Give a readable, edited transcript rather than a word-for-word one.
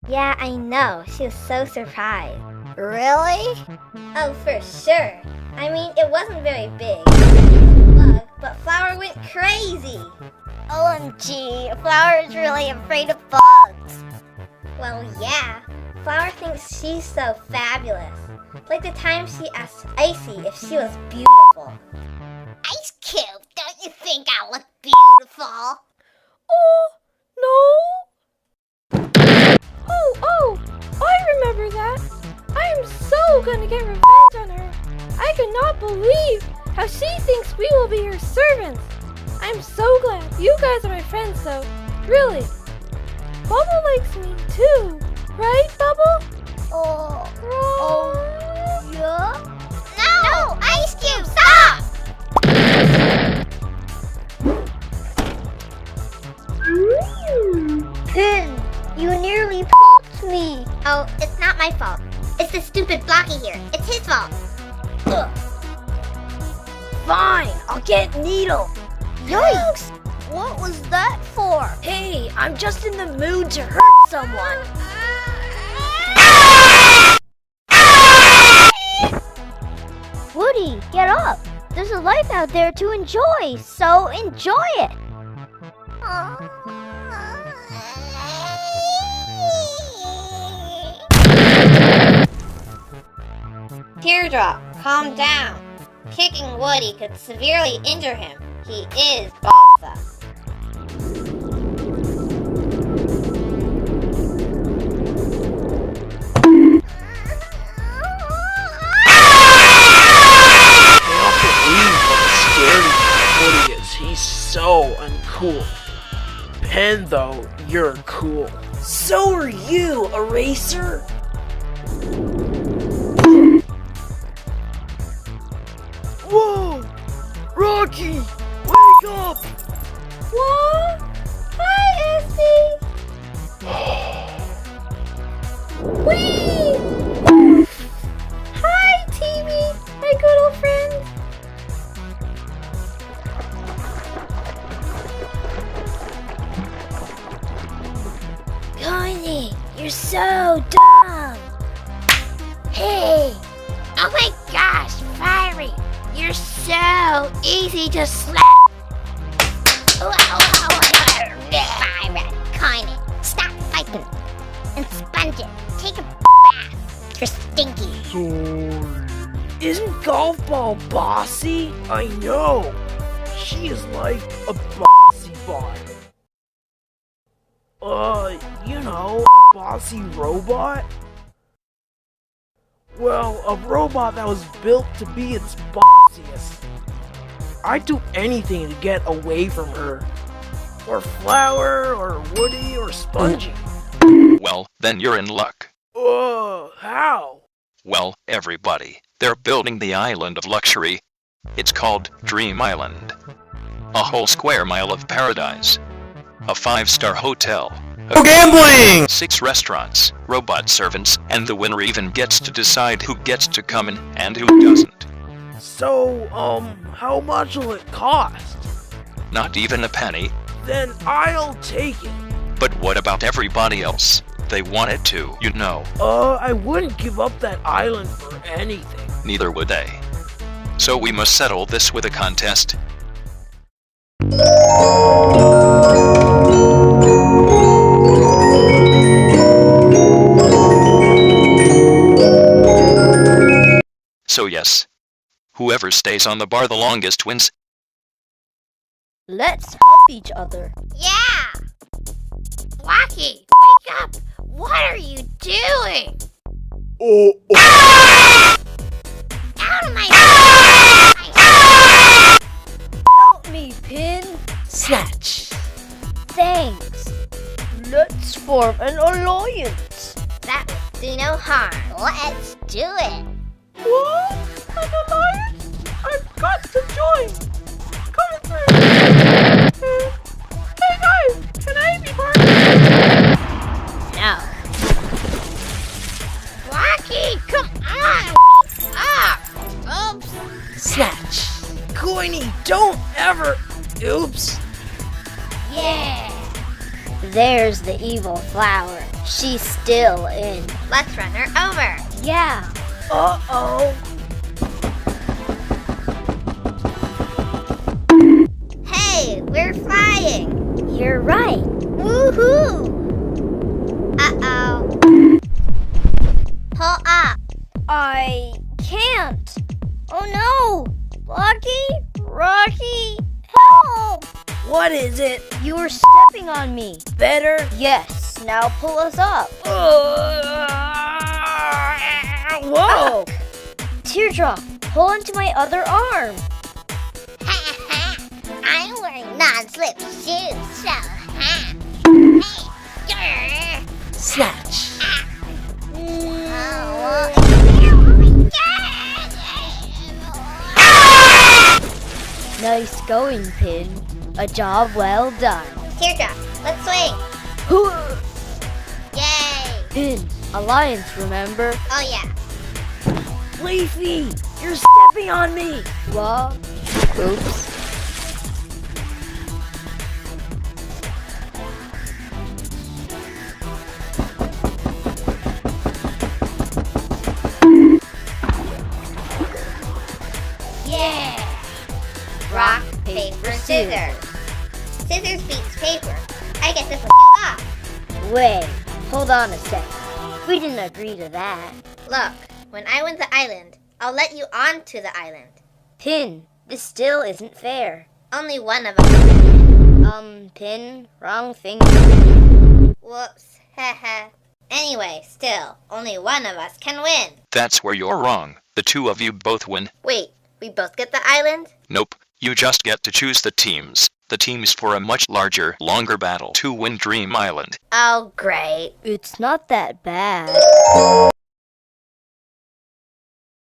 Yeah, I know. She was so surprised. Really? Oh, for sure. I mean, it wasn't very big, but Flower went crazy. OMG, Flower is really afraid of bugs. Well, yeah. Flower thinks she's so fabulous. Like the time she asked Icy if she was beautiful. Ice Cube, don't you think I look beautiful? Oh, no. Oh, I remember that. I am so gonna get revenge on her. I cannot believe how she thinks we will be her servants. I'm so glad you guys are my friends, though. Really. Bubble likes me too. Right, Bubble? Yeah? No! Ice Cube, stop! Pin, you nearly poked me. Oh, it's not my fault. It's the stupid Blocky here. It's his fault. Ugh. Fine, I'll get Needle. Yikes! What was that for? Hey, I'm just in the mood to hurt someone. Woody, get up! There's a life out there to enjoy, so enjoy it! Teardrop, calm down. Kicking Woody could severely injure him. He is Balsa. Woody is. He's so uncool. Pen, though, you're cool. So are you, Eraser? Whoa! Rocky! Wake up! What? Hi, Esty! Whee! Hi, Timmy, my good old friend. Connie, you're so dumb. Hey! Oh my gosh, Fiery! You're so easy to slap! Byron, Connie, stop fighting and sponge it. Take a bath. You're stinky. Sorry. Isn't Golf Ball bossy? I know. She is like a bossy bot. A bossy robot? Well, a robot that was built to be its bossiest. I'd do anything to get away from her. Or Flower, or Woody, or Spongy. Well, then you're in luck. How? Well, everybody, they're building the island of luxury. It's called Dream Island. A whole square mile of paradise. A 5-star hotel. Gambling! 6 restaurants, robot servants, and the winner even gets to decide who gets to come in and who doesn't. So, how much will it cost? Not even a penny. Then I'll take it. But what about everybody else? They wanted to, you know. I wouldn't give up that island for anything. Neither would they. So we must settle this with a contest. So yes, whoever stays on the bar the longest wins. Let's help each other. Yeah! Blocky, wake up! What are you doing? Out of my Help me, Pin. Snatch. Thanks. Let's form an alliance. That would do no harm. Let's do it. What? An alliance? I've got to join. Coming through. Hey guys, can I be part of it? No. Blocky, come on! Oops! Snatch. Coiny, don't ever. Oops. Yeah! There's the evil Flower. She's still in. Let's run her over. Yeah. Uh-oh. Hey, we're flying. You're right. Woohoo! Uh-oh. Pull up. I can't. Oh no! Rocky, help! What is it? You were stepping on me. Better? Yes, now pull us up. Whoa! Teardrop, pull into my other arm. I'm wearing non-slip shoes, so Hey, Snatch. Nice going, Pin. A job well done. Teardrop, let's swing. Yay! Pin, alliance, remember? Oh yeah. Leafy, you're stepping on me. What? Oops. Yeah! Rock, paper, scissors. Scissors beats paper. I get to put you off. Wait, hold on a sec. We didn't agree to that. Look, when I win the island, I'll let you onto the island. Pin, this still isn't fair. Only one of us. Pin, wrong thing. Whoops. Haha. Anyway, still, only one of us can win. That's where you're wrong. The two of you both win. Wait, we both get the island? Nope. You just get to choose the teams. The teams for a much larger, longer battle to win Dream Island. Oh, great. It's not that bad.